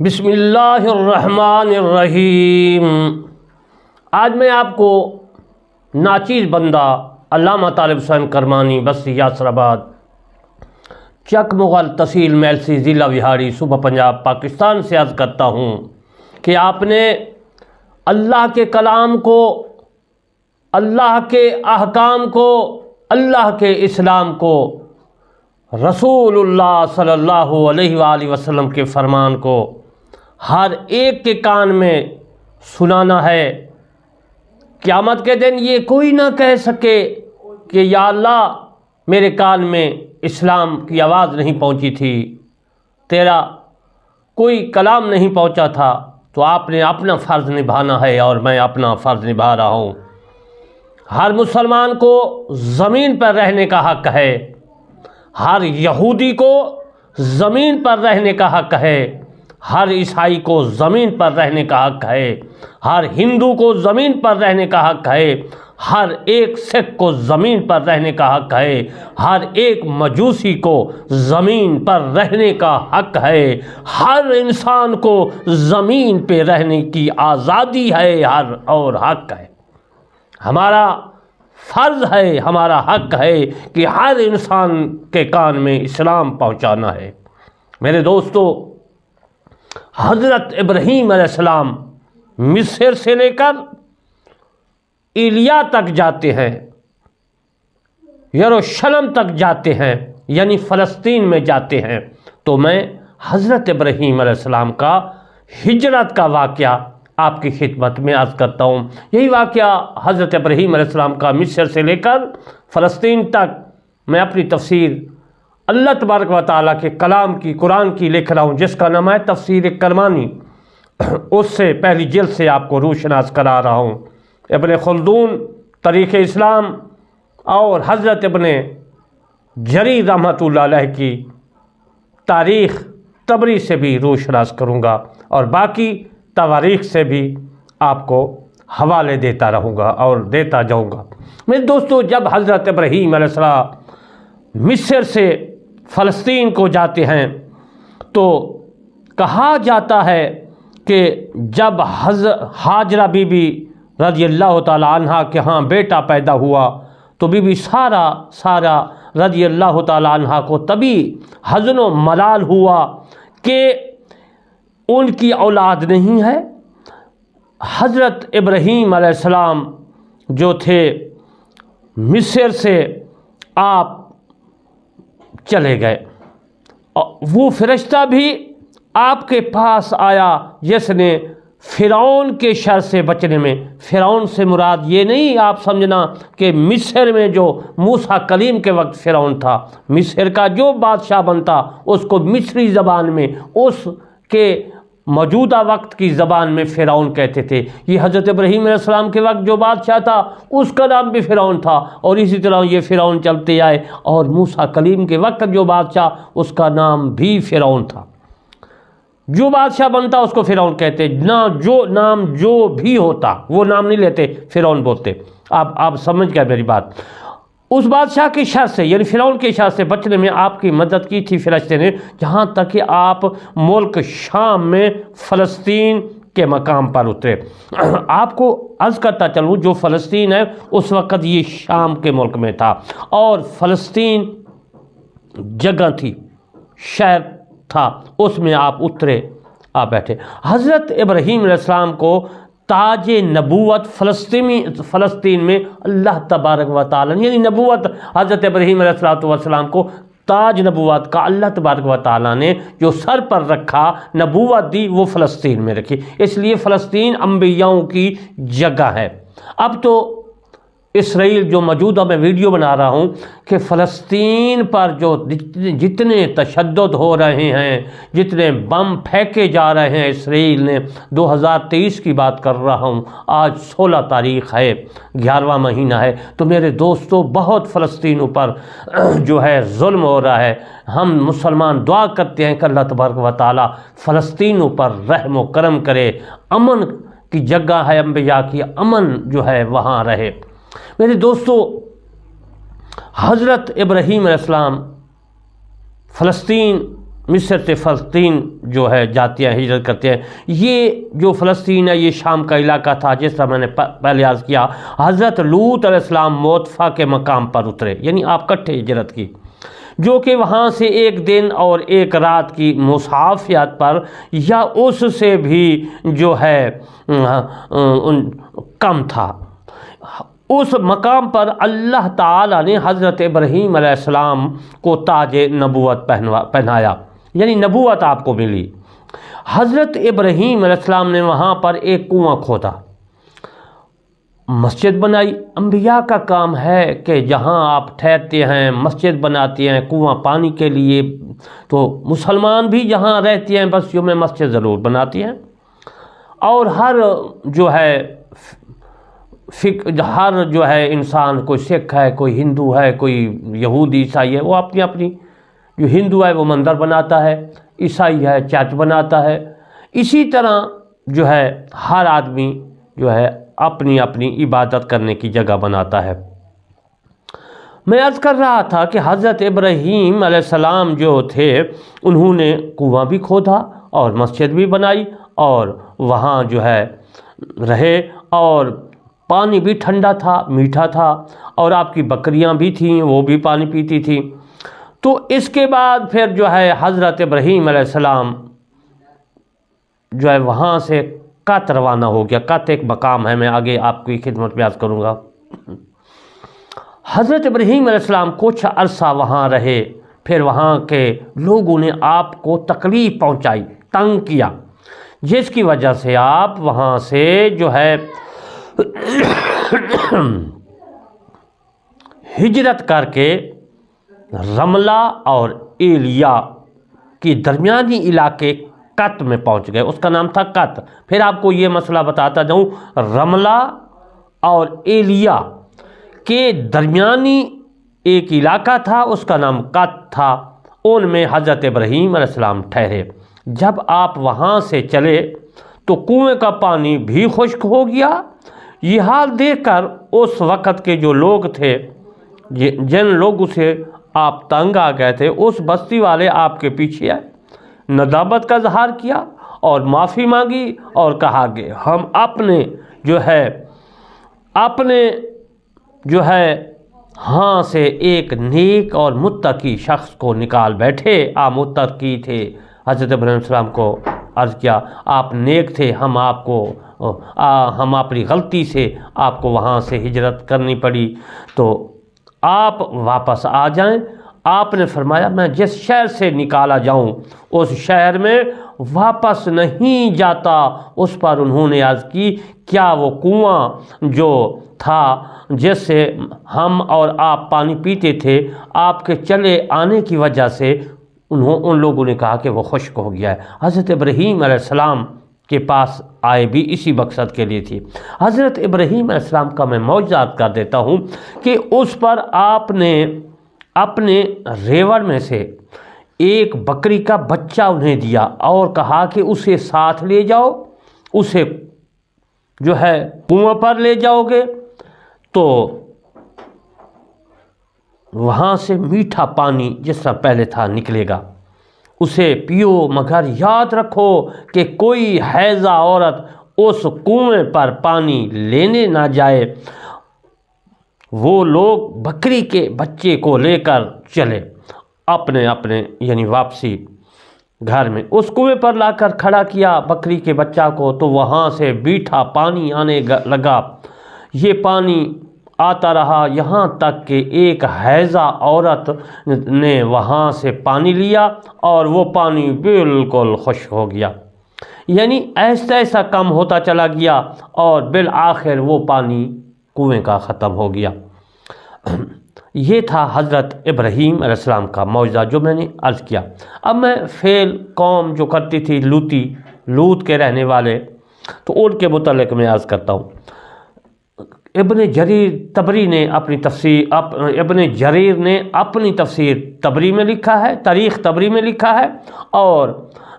بسم اللہ الرحمن الرحیم۔ آج میں آپ کو ناچیز بندہ علامہ طالب حسین کرمانی بستی یاسر آباد چک مغل تحصیل میلسی ضلع وہاڑی صوبہ پنجاب پاکستان سے عرض کرتا ہوں کہ آپ نے اللہ کے کلام کو، اللہ کے احکام کو، اللہ کے اسلام کو، رسول اللہ صلی اللہ علیہ وآلہ وسلم کے فرمان کو ہر ایک کے کان میں سنانا ہے۔ قیامت کے دن یہ کوئی نہ کہہ سکے کہ یا اللہ میرے کان میں اسلام کی آواز نہیں پہنچی تھی، تیرا کوئی کلام نہیں پہنچا تھا۔ تو آپ نے اپنا فرض نبھانا ہے اور میں اپنا فرض نبھا رہا ہوں۔ ہر مسلمان کو زمین پر رہنے کا حق ہے، ہر یہودی کو زمین پر رہنے کا حق ہے، ہر عیسائی کو زمین پر رہنے کا حق ہے، ہر ہندو کو زمین پر رہنے کا حق ہے، ہر ایک سکھ کو زمین پر رہنے کا حق ہے، ہر ایک مجوسی کو زمین پر رہنے کا حق ہے، ہر انسان کو زمین پہ رہنے کی آزادی ہے اور حق ہے۔ ہمارا فرض ہے، ہمارا حق ہے کہ ہر انسان کے کان میں اسلام پہنچانا ہے۔ میرے دوستو، حضرت ابراہیم علیہ السلام مصر سے لے کر ایلیا تک جاتے ہیں، یروشلم تک جاتے ہیں، یعنی فلسطین میں جاتے ہیں۔ تو میں حضرت ابراہیم علیہ السلام کا ہجرت کا واقعہ آپ کی خدمت میں عرض کرتا ہوں۔ یہی واقعہ حضرت ابراہیم علیہ السلام کا مصر سے لے کر فلسطین تک میں اپنی تفسیر اللہ تبارک و تعالیٰ کے کلام کی، قرآن کی لکھ رہا ہوں، جس کا نام ہے تفسیر کرمانی۔ اس سے پہلی جلد سے آپ کو روشناس کرا رہا ہوں۔ ابن خلدون تاریخ اسلام اور حضرت ابن جریر رحمۃ اللہ علیہ کی تاریخ طبری سے بھی روشناس کروں گا، اور باقی تواریخ سے بھی آپ کو حوالے دیتا رہوں گا اور دیتا جاؤں گا۔ میرے دوستو، جب حضرت ابراہیم علیہ السلام مصر سے فلسطین کو جاتے ہیں تو کہا جاتا ہے کہ جب ہاجرہ بی بی رضی اللہ تعالی عنہ کے ہاں بیٹا پیدا ہوا تو بی بی سارہ رضی اللہ تعالی عنہ کو تبھی حزن و ملال ہوا کہ ان کی اولاد نہیں ہے۔ حضرت ابراہیم علیہ السلام جو تھے مصر سے آپ چلے گئے، وہ فرشتہ بھی آپ کے پاس آیا جس نے فرعون کے شر سے بچنے میں، فرعون سے مراد یہ نہیں آپ سمجھنا کہ مصر میں جو موسیٰ کلیم کے وقت فرعون تھا، مصر کا جو بادشاہ بنتا اس کو مصری زبان میں، اس کے موجودہ وقت کی زبان میں فرعون کہتے تھے۔ یہ حضرت ابراہیم علیہ السلام کے وقت جو بادشاہ تھا اس کا نام بھی فرعون تھا، اور اسی طرح یہ فرعون چلتے آئے، اور موسیٰ کلیم کے وقت جو بادشاہ اس کا نام بھی فرعون تھا۔ جو بادشاہ بنتا اس کو فرعون کہتے، نام جو بھی ہوتا وہ نام نہیں لیتے، فرعون بولتے۔ آپ سمجھ گئے میری بات۔ اس بادشاہ کی شر سے، یعنی فرعون کے شر سے بچنے میں آپ کی مدد کی تھی فرشتے نے، جہاں تک کہ آپ ملک شام میں فلسطین کے مقام پر اترے۔ آپ کو عرض کرتا چلوں، جو فلسطین ہے اس وقت یہ شام کے ملک میں تھا، اور فلسطین جگہ تھی، شہر تھا، اس میں آپ اترے، آپ بیٹھے۔ حضرت ابراہیم علیہ السلام کو تاج نبوت فلسطین میں اللہ تبارک و تعالیٰ، یعنی نبوت حضرت ابراہیم علیہ السلام کو تاج نبوت کا اللہ تبارک و تعالیٰ نے جو سر پر رکھا، نبوت دی، وہ فلسطین میں رکھی۔ اس لیے فلسطین انبیاؤں کی جگہ ہے۔ اب تو اسرائیل جو موجودہ میں ویڈیو بنا رہا ہوں کہ فلسطین پر جو جتنے تشدد ہو رہے ہیں، جتنے بم پھینکے جا رہے ہیں اسرائیل نے، 2023 کی بات کر رہا ہوں، آج 16 تاریخ ہے، 11واں مہینہ ہے، تو میرے دوستو بہت فلسطینوں پر جو ہے ظلم ہو رہا ہے۔ ہم مسلمان دعا کرتے ہیں کہ اللہ تبارک و تعالی فلسطینوں پر رحم و کرم کرے، امن کی جگہ ہے انبیاء کی، امن جو ہے وہاں رہے۔ میرے دوستو، حضرت ابراہیم علیہ السلام فلسطین مصر سے فلسطین جو ہے جاتے ہیں، ہجرت کرتے ہیں۔ یہ جو فلسطین ہے یہ شام کا علاقہ تھا، جس طرح میں نے پہلے عرض کیا۔ حضرت لوط علیہ السلام موتفا کے مقام پر اترے، یعنی آپ کٹھے ہجرت کی، جو کہ وہاں سے 1 دن اور 1 رات کی مسافت پر یا اس سے بھی جو ہے کم تھا۔ اس مقام پر اللہ تعالیٰ نے حضرت ابراہیم علیہ السلام کو تاج نبوت پہنایا، یعنی نبوت آپ کو ملی۔ حضرت ابراہیم علیہ السلام نے وہاں پر ایک کنواں کھودا، مسجد بنائی۔ انبیاء کا کام ہے کہ جہاں آپ ٹھہرتے ہیں مسجد بناتے ہیں کنواں پانی کے لیے، تو مسلمان بھی جہاں رہتے ہیں بستیوں میں مسجد ضرور بناتے ہیں۔ اور ہر جو ہے انسان، کوئی سکھ ہے، کوئی ہندو ہے، کوئی یہودی عیسائی ہے، وہ اپنی اپنی، جو ہندو ہے وہ مندر بناتا ہے، عیسائی ہے چرچ بناتا ہے۔ اسی طرح جو ہے ہر آدمی جو ہے اپنی اپنی عبادت کرنے کی جگہ بناتا ہے۔ میں عرض کر رہا تھا کہ حضرت ابراہیم علیہ السلام جو تھے انہوں نے کنواں بھی کھودا اور مسجد بھی بنائی، اور وہاں جو ہے رہے، اور پانی بھی ٹھنڈا تھا، میٹھا تھا، اور آپ کی بکریاں بھی تھیں وہ بھی پانی پیتی تھیں۔ تو اس کے بعد پھر جو ہے حضرت ابراہیم علیہ السلام جو ہے وہاں سے قط روانہ ہو گیا۔ قط ایک مقام ہے، میں آگے آپ کی خدمت میں عرض کروں گا۔ حضرت ابراہیم علیہ السلام کچھ عرصہ وہاں رہے، پھر وہاں کے لوگوں نے آپ کو تکلیف پہنچائی، تنگ کیا، جس کی وجہ سے آپ وہاں سے جو ہے ہجرت کر کے رملہ اور ایلیا کی درمیانی علاقے قط میں پہنچ گئے، اس کا نام تھا قط۔ پھر آپ کو یہ مسئلہ بتاتا جاؤں، رملہ اور ایلیا کے درمیانی ایک علاقہ تھا، اس کا نام قط تھا، ان میں حضرت ابراہیم علیہ السلام ٹھہرے۔ جب آپ وہاں سے چلے تو کنویں کا پانی بھی خشک ہو گیا۔ یہ حال دیکھ کر اس وقت کے جو لوگ تھے، جن لوگوں سے آپ تنگ آ گئے تھے، اس بستی والے آپ کے پیچھے آئے، ندامت کا اظہار کیا اور معافی مانگی، اور کہا کہ ہم اپنے ہاں سے ایک نیک اور متقی شخص کو نکال بیٹھے۔ آپ متقی تھے، حضرت ابراہیم علیہ السلام کو عرض کیا آپ نیک تھے، ہم اپنی غلطی سے آپ کو وہاں سے ہجرت کرنی پڑی، تو آپ واپس آ جائیں۔ آپ نے فرمایا میں جس شہر سے نکالا جاؤں اس شہر میں واپس نہیں جاتا۔ اس پر انہوں نے عرض کی کیا وہ کنواں جو تھا جس سے ہم اور آپ پانی پیتے تھے، آپ کے چلے آنے کی وجہ سے ان لوگوں نے کہا کہ وہ خشک ہو گیا ہے۔ حضرت ابراہیم علیہ السلام کے پاس آئے بھی اسی مقصد کے لیے تھی۔ حضرت ابراہیم علیہ السلام کا میں معجزات کر دیتا ہوں کہ اس پر آپ نے اپنے ریوڑ میں سے ایک بکری کا بچہ انہیں دیا اور کہا کہ اسے ساتھ لے جاؤ، اسے جو ہے کنواں پر لے جاؤ گے تو وہاں سے میٹھا پانی جس طرح پہلے تھا نکلے گا، اسے پیو، مگر یاد رکھو کہ کوئی حیضہ عورت اس کنویں پر پانی لینے نہ جائے۔ وہ لوگ بکری کے بچے کو لے کر چلے اپنے یعنی واپسی گھر میں، اس کنویں پر لا کر کھڑا کیا بکری کے بچہ کو، تو وہاں سے میٹھا پانی آنے لگا۔ یہ پانی آتا رہا یہاں تک کہ ایک حیضہ عورت نے وہاں سے پانی لیا اور وہ پانی بالکل خشک ہو گیا، یعنی ایسا ایسا کم ہوتا چلا گیا اور بالآخر وہ پانی کنویں کا ختم ہو گیا۔ یہ تھا حضرت ابراہیم علیہ السلام کا معجزہ جو میں نے عرض کیا۔ اب میں فعل قوم جو کرتی تھی لوط کے رہنے والے، تو ان کے متعلق میں عرض کرتا ہوں۔ ابن جریر طبری نے اپنی تفسیر طبری میں لکھا ہے، تاریخ طبری میں لکھا ہے، اور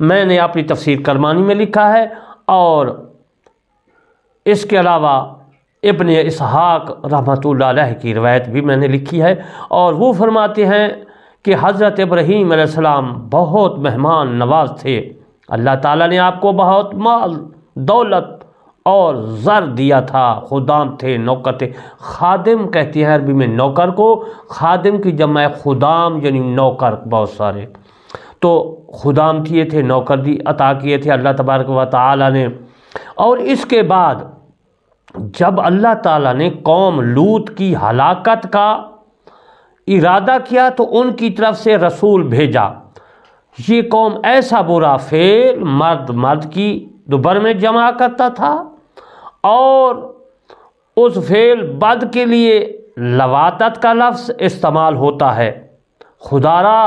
میں نے اپنی تفسیر کرمانی میں لکھا ہے، اور اس کے علاوہ ابن اسحاق رحمۃ اللہ علیہ کی روایت بھی میں نے لکھی ہے، اور وہ فرماتے ہیں کہ حضرت ابراہیم علیہ السلام بہت مہمان نواز تھے، اللہ تعالیٰ نے آپ کو بہت مال دولت اور زر دیا تھا، خدام تھے، نوکر تھے۔ خادم کہتے ہیں عربی میں نوکر کو، خادم کی جمع ہے خدام، یعنی نوکر بہت سارے، تو خدام کیے تھے، نوکر دی عطا کیے تھے اللہ تبارک و تعالیٰ نے۔ اور اس کے بعد جب اللہ تعالیٰ نے قوم لوط کی ہلاکت کا ارادہ کیا تو ان کی طرف سے رسول بھیجا۔ یہ قوم ایسا برا فعل مرد کی دوبر میں جمع کرتا تھا، اور اس فعل بد کے لیے لواطت کا لفظ استعمال ہوتا ہے۔ خدارا،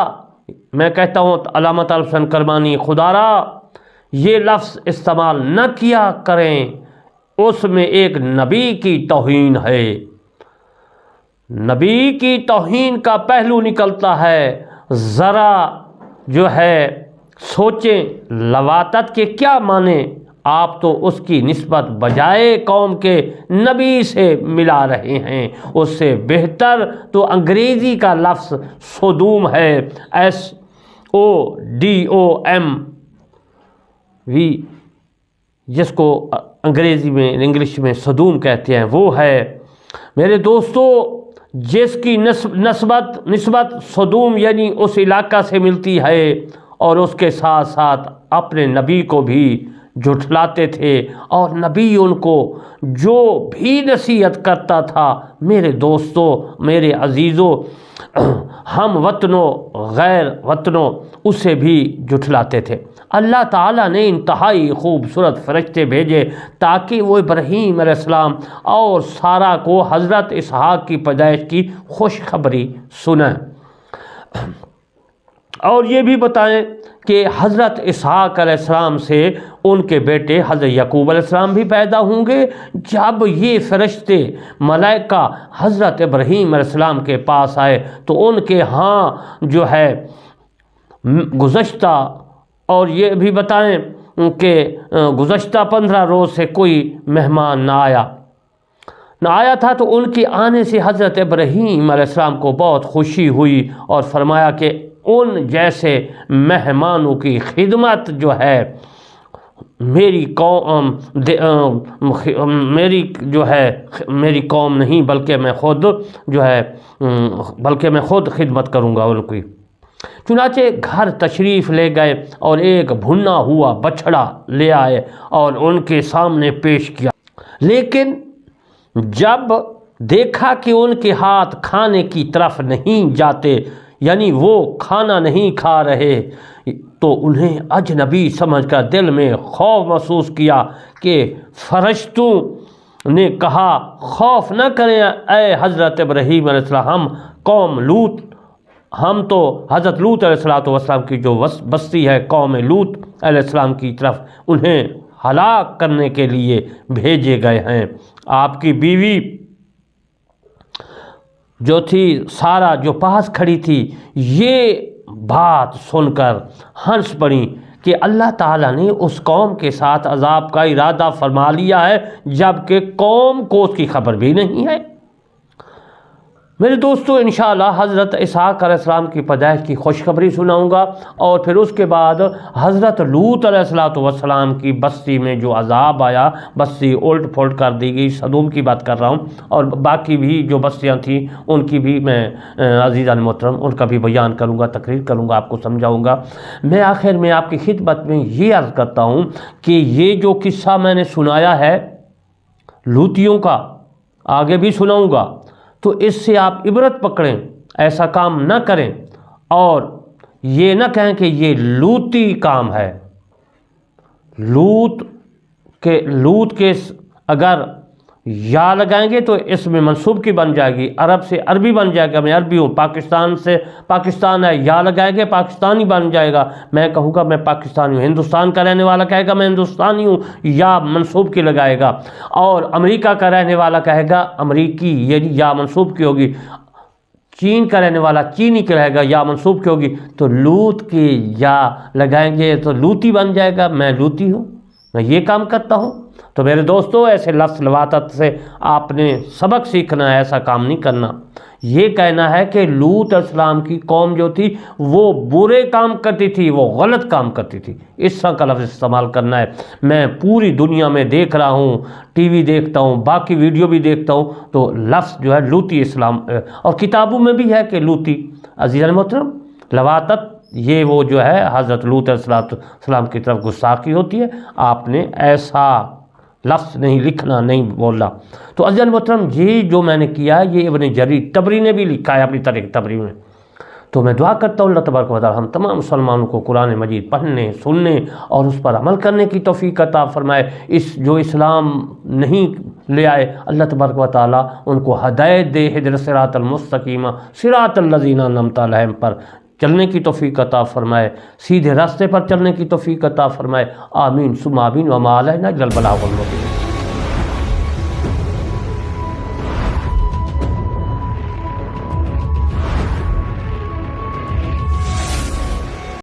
میں کہتا ہوں علامہ طارق حسین کرمانی، خدارا یہ لفظ استعمال نہ کیا کریں، اس میں ایک نبی کی توہین ہے، نبی کی توہین کا پہلو نکلتا ہے۔ ذرا جو ہے سوچیں لواطت کے کیا معنی، آپ تو اس کی نسبت بجائے قوم کے نبی سے ملا رہے ہیں۔ اس سے بہتر تو انگریزی کا لفظ صدوم ہے، SODOM، جس کو انگریزی میں انگلش میں صدوم کہتے ہیں، وہ ہے۔ میرے دوستو، جس کی نسبت صدوم یعنی اس علاقہ سے ملتی ہے، اور اس کے ساتھ ساتھ اپنے نبی کو بھی جھٹلاتے تھے، اور نبی ان کو جو بھی نصیحت کرتا تھا، میرے دوستو، میرے عزیزو، ہم وطنوں غیر وطنوں اسے بھی جھٹلاتے تھے۔ اللہ تعالیٰ نے انتہائی خوبصورت فرشتے بھیجے تاکہ وہ ابراہیم علیہ السلام اور سارہ کو حضرت اسحاق کی پیدائش کی خوشخبری سنائیں، اور یہ بھی بتائیں کہ حضرت اسحاق علیہ السلام سے ان کے بیٹے حضرت یعقوب علیہ السلام بھی پیدا ہوں گے۔ جب یہ فرشتے ملائکہ حضرت ابراہیم علیہ السلام کے پاس آئے تو ان کے ہاں جو ہے گزشتہ، اور یہ بھی بتائیں کہ گزشتہ 15 روز سے کوئی مہمان نہ آیا تھا، تو ان کے آنے سے حضرت ابراہیم علیہ السلام کو بہت خوشی ہوئی، اور فرمایا کہ ان جیسے مہمانوں کی خدمت جو ہے میری قوم نہیں، بلکہ میں خود خدمت کروں گا ان کی۔ چنانچہ گھر تشریف لے گئے اور ایک بھنا ہوا بچڑا لے آئے اور ان کے سامنے پیش کیا، لیکن جب دیکھا کہ ان کے ہاتھ کھانے کی طرف نہیں جاتے، یعنی وہ کھانا نہیں کھا رہے، تو انہیں اجنبی سمجھ کر دل میں خوف محسوس کیا کہ فرشتوں نے کہا، خوف نہ کریں اے حضرت ابراہیم علیہ السلام، ہم تو حضرت لوط علیہ السلام کی جو بستی ہے قوم لوط علیہ السلام کی طرف انہیں ہلاک کرنے کے لیے بھیجے گئے ہیں۔ آپ کی بیوی جو تھی سارہ، جو پاس کھڑی تھی، یہ بات سن کر ہنس پڑی کہ اللہ تعالیٰ نے اس قوم کے ساتھ عذاب کا ارادہ فرما لیا ہے، جبکہ قوم کو اس کی خبر بھی نہیں ہے۔ میرے دوستو، انشاءاللہ حضرت اسحاق علیہ السلام کی پیدائش کی خوشخبری سناؤں گا، اور پھر اس کے بعد حضرت لوط علیہ السلام کی بستی میں جو عذاب آیا، بستی الٹ پھلٹ کر دی گئی، صدوم کی بات کر رہا ہوں، اور باقی بھی جو بستیاں تھیں ان کی بھی میں عزیزان محترم ان کا بھی بیان کروں گا، تقریر کروں گا، آپ کو سمجھاؤں گا۔ میں آخر میں آپ کی خدمت میں یہ عرض کرتا ہوں کہ یہ جو قصہ میں نے سنایا ہے لوطیوں کا، آگے بھی سناؤں گا، تو اس سے آپ عبرت پکڑیں، ایسا کام نہ کریں، اور یہ نہ کہیں کہ یہ لوطی کام ہے۔ لوط کے اگر یا لگائیں گے تو اس میں منصوب کی بن جائے گی، عرب سے عربی بن جائے گا، میں عربی ہوں، پاکستان سے پاکستان ہے، یا لگائیں گے پاکستانی بن جائے گا، میں کہوں گا میں پاکستانی ہوں، ہندوستان کا رہنے والا کہے گا میں ہندوستانی ہوں، یا منصوب کی لگائے گا، اور امریکہ کا رہنے والا کہے گا امریکی، یعنی یا منصوب کی ہوگی، چین کا رہنے والا چینی کی رہے گا، یا منصوب کی ہوگی، تو لوط کی یا لگائیں گے تو لوطی بن جائے گا، میں لوطی ہوں، میں یہ کام کرتا ہوں۔ تو میرے دوستو، ایسے لفظ لواطت سے آپ نے سبق سیکھنا ہے، ایسا کام نہیں کرنا۔ یہ کہنا ہے کہ لوط علیہ السلام کی قوم جو تھی وہ برے کام کرتی تھی، وہ غلط کام کرتی تھی، اس طرح کا لفظ استعمال کرنا ہے۔ میں پوری دنیا میں دیکھ رہا ہوں، ٹی وی دیکھتا ہوں، باقی ویڈیو بھی دیکھتا ہوں، تو لفظ جو ہے لوطی اسلام، اور کتابوں میں بھی ہے کہ لوطی۔ عزیزان محترم، لواطت یہ وہ جو ہے حضرت لوط علیہ السلام کی طرف گستاخی ہوتی ہے، آپ نے ایسا لفظ نہیں لکھنا، نہیں بولنا۔ تو عزیزان محترم، یہ جو میں نے کیا یہ ابن جریر طبری نے بھی لکھا ہے اپنی تاریخ طبری میں۔ تو میں دعا کرتا ہوں اللہ تبارک و تعالی ہم تمام مسلمانوں کو قرآن مجید پڑھنے، سننے اور اس پر عمل کرنے کی توفیق عطا فرمائے۔ جو اسلام نہیں لے آئے، اللہ تبارک و تعالی ان کو ہدایت دے، اہدنا الصراط المستقیم صراط الذین انعمت علیہم پر چلنے کی توفیق عطا فرمائے، سیدھے راستے پر چلنے کی توفیق عطا فرمائے۔ آمین ثم آمین، وما علینا الا البلاغ المبین۔